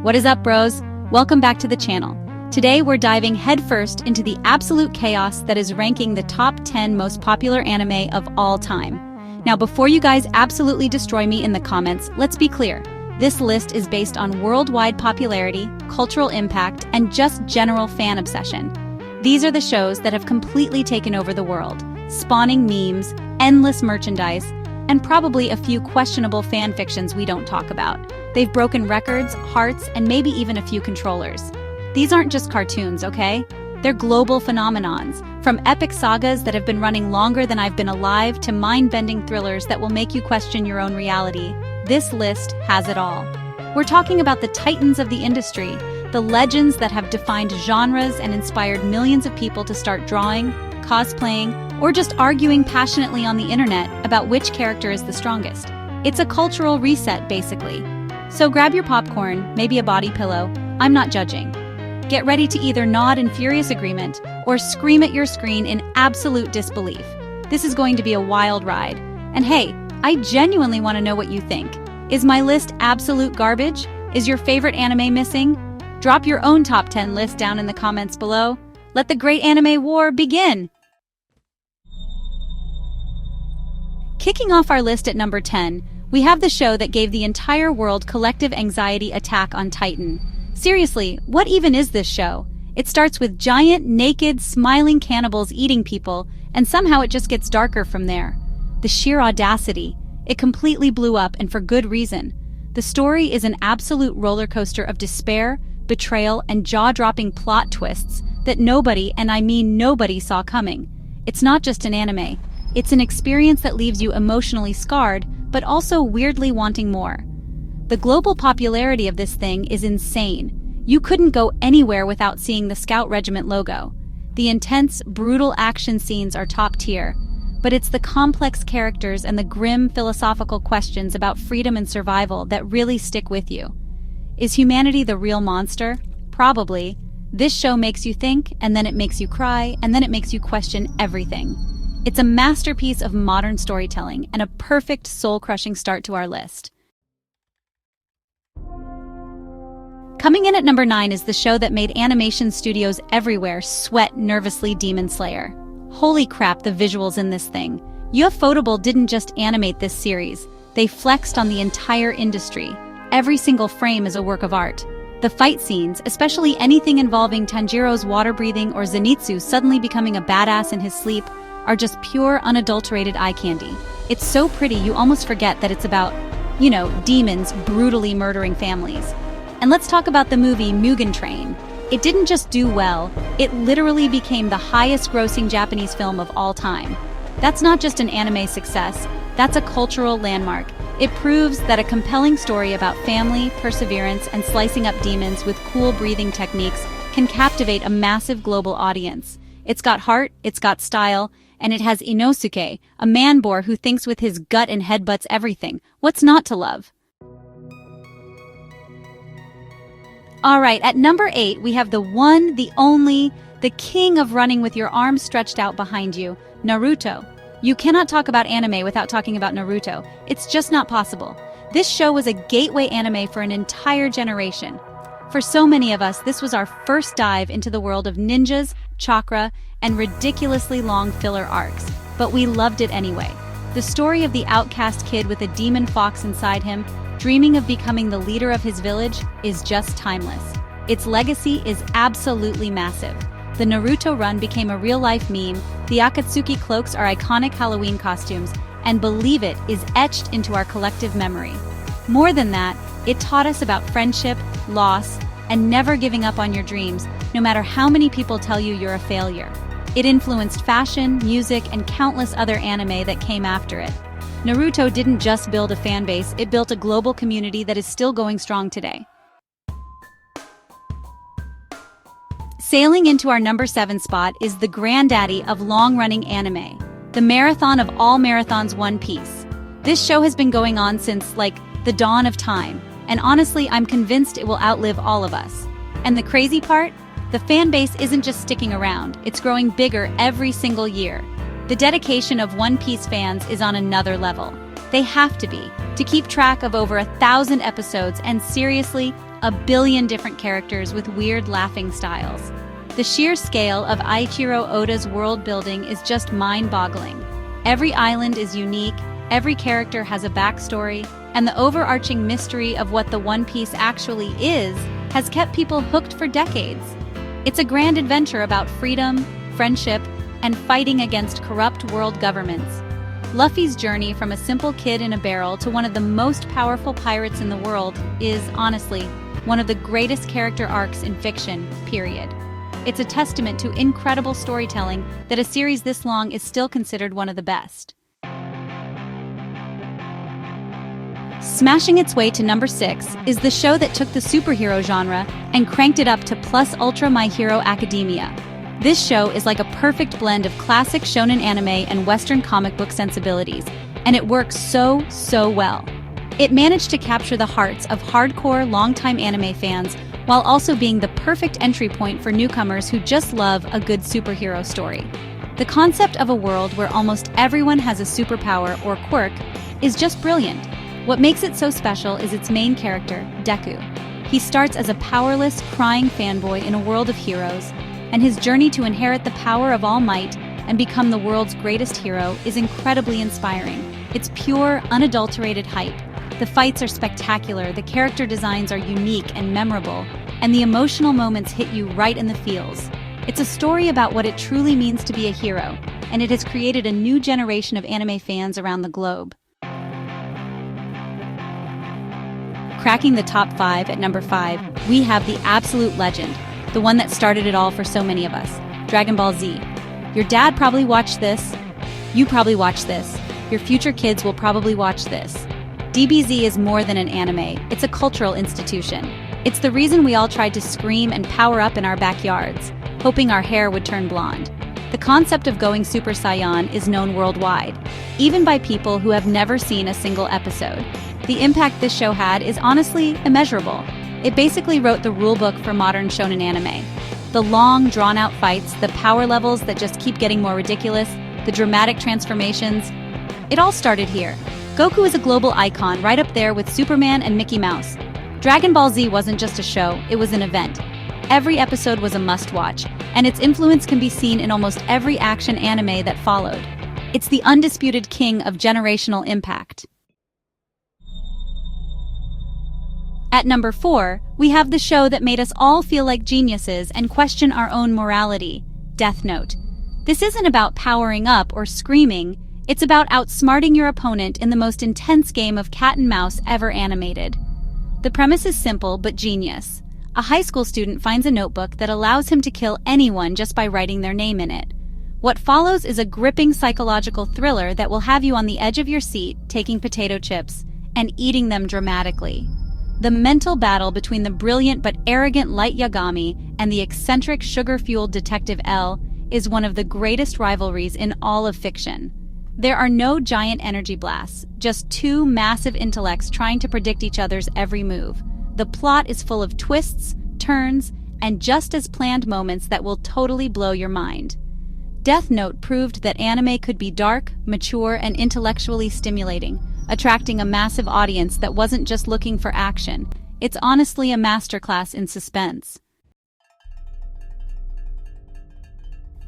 What is up, bros? Welcome back to the channel. Today we're diving headfirst into the absolute chaos that is ranking the top 10 most popular anime of all time. Now, before you guys absolutely destroy me in the comments, let's be clear. This list is based on worldwide popularity, cultural impact, and just general fan obsession. These are the shows that have completely taken over the world, spawning memes, endless merchandise, and probably a few questionable fan fictions we don't talk about. They've broken records, hearts, and maybe even a few controllers. These aren't just cartoons, okay? They're global phenomenons, from epic sagas that have been running longer than I've been alive to mind-bending thrillers that will make you question your own reality. This list has it all. We're talking about the titans of the industry, the legends that have defined genres and inspired millions of people to start drawing, cosplaying, or just arguing passionately on the internet about which character is the strongest. It's a cultural reset, basically. So grab your popcorn, maybe a body pillow. I'm not judging. Get ready to either nod in furious agreement or scream at your screen in absolute disbelief. This is going to be a wild ride. And hey, I genuinely want to know what you think. Is my list absolute garbage? Is your favorite anime missing? Drop your own top 10 list down in the comments below. Let the great anime war begin! Kicking off our list at number 10, we have the show that gave the entire world collective anxiety: Attack on Titan. Seriously, what even is this show? It starts with giant, naked, smiling cannibals eating people, and somehow it just gets darker from there. The sheer audacity. It completely blew up, and for good reason. The story is an absolute roller coaster of despair, betrayal, and jaw-dropping plot twists that nobody, and I mean nobody, saw coming. It's not just an anime. It's an experience that leaves you emotionally scarred, but also weirdly wanting more. The global popularity of this thing is insane. You couldn't go anywhere without seeing the Scout Regiment logo. The intense, brutal action scenes are top tier, but it's the complex characters and the grim philosophical questions about freedom and survival that really stick with you. Is humanity the real monster? Probably. This show makes you think, and then it makes you cry, and then it makes you question everything. It's a masterpiece of modern storytelling and a perfect soul-crushing start to our list. Coming in at number 9 is the show that made animation studios everywhere sweat nervously: Demon Slayer. Holy crap, the visuals in this thing. Ufotable didn't just animate this series, they flexed on the entire industry. Every single frame is a work of art. The fight scenes, especially anything involving Tanjiro's water breathing or Zenitsu suddenly becoming a badass in his sleep, are just pure, unadulterated eye candy. It's so pretty you almost forget that it's about, demons brutally murdering families. And let's talk about the movie Mugen Train. It didn't just do well, it literally became the highest-grossing Japanese film of all time. That's not just an anime success, that's a cultural landmark. It proves that a compelling story about family, perseverance, and slicing up demons with cool breathing techniques can captivate a massive global audience. It's got heart, it's got style, and it has Inosuke, a man-boar who thinks with his gut and headbutts everything. What's not to love? Alright, at number 8, we have the one, the only, the king of running with your arms stretched out behind you, Naruto. You cannot talk about anime without talking about Naruto. It's just not possible. This show was a gateway anime for an entire generation. For so many of us, this was our first dive into the world of ninjas, chakra, and ridiculously long filler arcs. But we loved it anyway. The story of the outcast kid with a demon fox inside him, dreaming of becoming the leader of his village, is just timeless. Its legacy is absolutely massive. The Naruto run became a real-life meme, the Akatsuki cloaks are iconic Halloween costumes, and believe it, is etched into our collective memory. More than that, it taught us about friendship, loss, and never giving up on your dreams, no matter how many people tell you you're a failure. It influenced fashion, music, and countless other anime that came after it. Naruto didn't just build a fan base, it built a global community that is still going strong today. Sailing into our number 7 spot is the granddaddy of long-running anime, the marathon of all marathons, One Piece. This show has been going on since, the dawn of time, and honestly, I'm convinced it will outlive all of us. And the crazy part? The fan base isn't just sticking around, it's growing bigger every single year. The dedication of One Piece fans is on another level. They have to be, to keep track of over 1,000 episodes, and seriously, a billion different characters with weird laughing styles. The sheer scale of Eiichiro Oda's world building is just mind-boggling. Every island is unique, every character has a backstory, and the overarching mystery of what the One Piece actually is has kept people hooked for decades. It's a grand adventure about freedom, friendship, and fighting against corrupt world governments. Luffy's journey from a simple kid in a barrel to one of the most powerful pirates in the world is, honestly, one of the greatest character arcs in fiction, period. It's a testament to incredible storytelling that a series this long is still considered one of the best. Smashing its way to number 6 is the show that took the superhero genre and cranked it up to plus ultra My Hero Academia. This show is like a perfect blend of classic shonen anime and Western comic book sensibilities, and it works so well. It managed to capture the hearts of hardcore, longtime anime fans while also being the perfect entry point for newcomers who just love a good superhero story. The concept of a world where almost everyone has a superpower or quirk is just brilliant. What makes it so special is its main character, Deku. He starts as a powerless, crying fanboy in a world of heroes, and his journey to inherit the power of All Might and become the world's greatest hero is incredibly inspiring. It's pure, unadulterated hype. The fights are spectacular, the character designs are unique and memorable, and the emotional moments hit you right in the feels. It's a story about what it truly means to be a hero, and it has created a new generation of anime fans around the globe. Cracking the top 5 at number 5, we have the absolute legend, the one that started it all for so many of us, Dragon Ball Z. Your dad probably watched this, you probably watched this, your future kids will probably watch this. DBZ is more than an anime, it's a cultural institution. It's the reason we all tried to scream and power up in our backyards, hoping our hair would turn blonde. The concept of going Super Saiyan is known worldwide, even by people who have never seen a single episode. The impact this show had is honestly immeasurable. It basically wrote the rulebook for modern shonen anime. The long, drawn-out fights, the power levels that just keep getting more ridiculous, the dramatic transformations. It all started here. Goku is a global icon right up there with Superman and Mickey Mouse. Dragon Ball Z wasn't just a show, it was an event. Every episode was a must-watch, and its influence can be seen in almost every action anime that followed. It's the undisputed king of generational impact. At number 4, we have the show that made us all feel like geniuses and question our own morality, Death Note. This isn't about powering up or screaming, it's about outsmarting your opponent in the most intense game of cat and mouse ever animated. The premise is simple but genius. A high school student finds a notebook that allows him to kill anyone just by writing their name in it. What follows is a gripping psychological thriller that will have you on the edge of your seat, taking potato chips and eating them dramatically. The mental battle between the brilliant but arrogant Light Yagami and the eccentric sugar-fueled Detective L is one of the greatest rivalries in all of fiction. There are no giant energy blasts, just two massive intellects trying to predict each other's every move. The plot is full of twists, turns, and just as planned moments that will totally blow your mind. Death Note proved that anime could be dark, mature, and intellectually stimulating, attracting a massive audience that wasn't just looking for action. It's honestly a masterclass in suspense.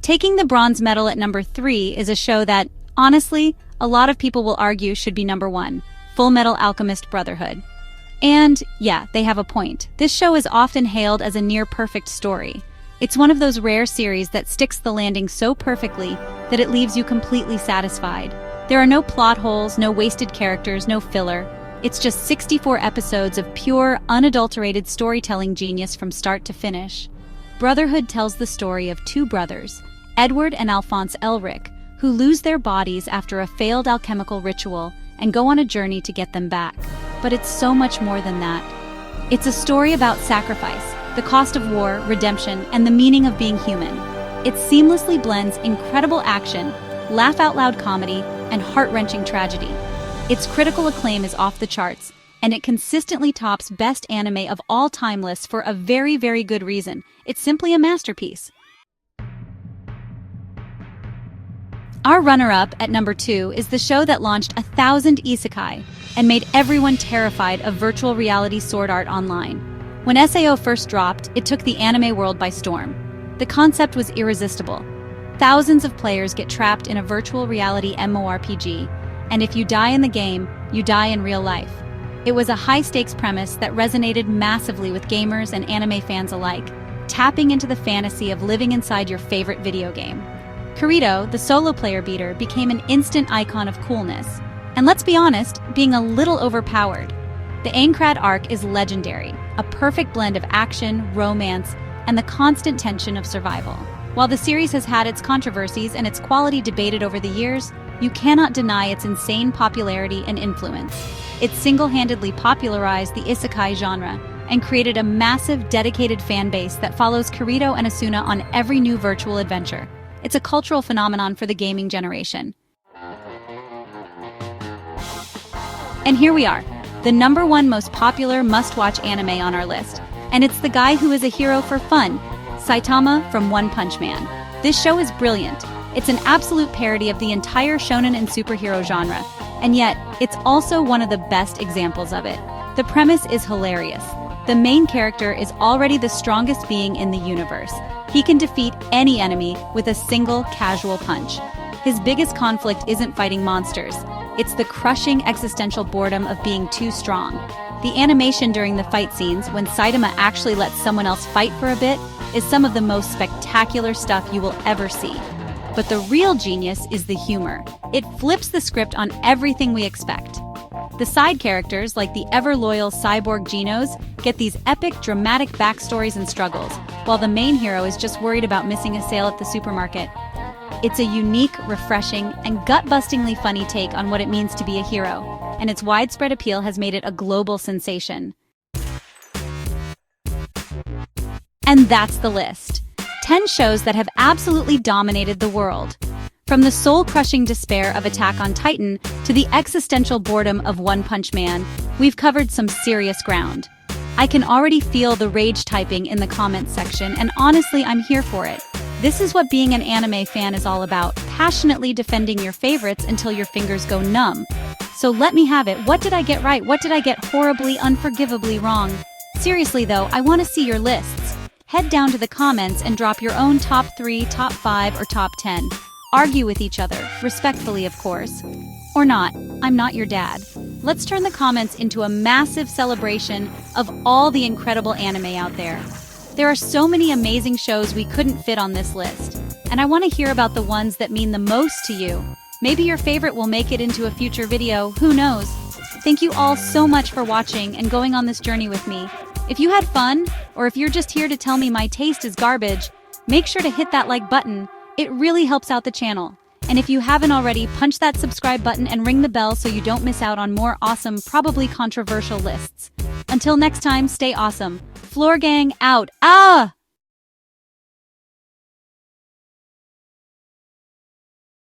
Taking the bronze medal at number 3 is a show that, honestly, a lot of people will argue should be number 1, Fullmetal Alchemist Brotherhood. And, yeah, they have a point. This show is often hailed as a near-perfect story. It's one of those rare series that sticks the landing so perfectly that it leaves you completely satisfied. There are no plot holes, no wasted characters, no filler. It's just 64 episodes of pure, unadulterated storytelling genius from start to finish. Brotherhood tells the story of two brothers, Edward and Alphonse Elric, who lose their bodies after a failed alchemical ritual and go on a journey to get them back. But it's so much more than that. It's a story about sacrifice, the cost of war, redemption, and the meaning of being human. It seamlessly blends incredible action, laugh-out-loud comedy, and heart-wrenching tragedy. Its critical acclaim is off the charts, and it consistently tops best anime of all time lists for a very, very good reason. It's simply a masterpiece. Our runner-up at number 2 is the show that launched 1,000 isekai and made everyone terrified of virtual reality sword art online. When SAO first dropped, it took the anime world by storm. The concept was irresistible. Thousands of players get trapped in a virtual reality MMORPG, and if you die in the game, you die in real life. It was a high-stakes premise that resonated massively with gamers and anime fans alike, tapping into the fantasy of living inside your favorite video game. Kirito, the solo player beater, became an instant icon of coolness. And let's be honest, being a little overpowered. The Aincrad arc is legendary, a perfect blend of action, romance, and the constant tension of survival. While the series has had its controversies and its quality debated over the years, you cannot deny its insane popularity and influence. It single-handedly popularized the isekai genre and created a massive, dedicated fan base that follows Kirito and Asuna on every new virtual adventure. It's a cultural phenomenon for the gaming generation. And here we are, the #1 most popular must-watch anime on our list. And it's the guy who is a hero for fun, Saitama from One Punch Man. This show is brilliant. It's an absolute parody of the entire shonen and superhero genre, and yet, it's also one of the best examples of it. The premise is hilarious. The main character is already the strongest being in the universe. He can defeat any enemy with a single casual punch. His biggest conflict isn't fighting monsters. It's the crushing existential boredom of being too strong. The animation during the fight scenes, when Saitama actually lets someone else fight for a bit, is some of the most spectacular stuff you will ever see. But the real genius is the humor. It flips the script on everything we expect. The side characters, like the ever-loyal cyborg Genos, get these epic, dramatic backstories and struggles, while the main hero is just worried about missing a sale at the supermarket. It's a unique, refreshing, and gut-bustingly funny take on what it means to be a hero, and its widespread appeal has made it a global sensation. And that's the list. 10 shows that have absolutely dominated the world. From the soul-crushing despair of Attack on Titan to the existential boredom of One Punch Man, we've covered some serious ground. I can already feel the rage typing in the comments section, and honestly, I'm here for it. This is what being an anime fan is all about, passionately defending your favorites until your fingers go numb. So let me have it. What did I get right? What did I get horribly, unforgivably wrong? Seriously though, I want to see your lists. Head down to the comments and drop your own top 3, top 5, or top 10. Argue with each other, respectfully of course. Or not, I'm not your dad. Let's turn the comments into a massive celebration of all the incredible anime out there. There are so many amazing shows we couldn't fit on this list, and I want to hear about the ones that mean the most to you. Maybe your favorite will make it into a future video, who knows? Thank you all so much for watching and going on this journey with me. If you had fun, or if you're just here to tell me my taste is garbage, make sure to hit that like button. It really helps out the channel. And if you haven't already, punch that subscribe button and ring the bell so you don't miss out on more awesome, probably controversial lists. Until next time, stay awesome. Floor Gang out. Ah!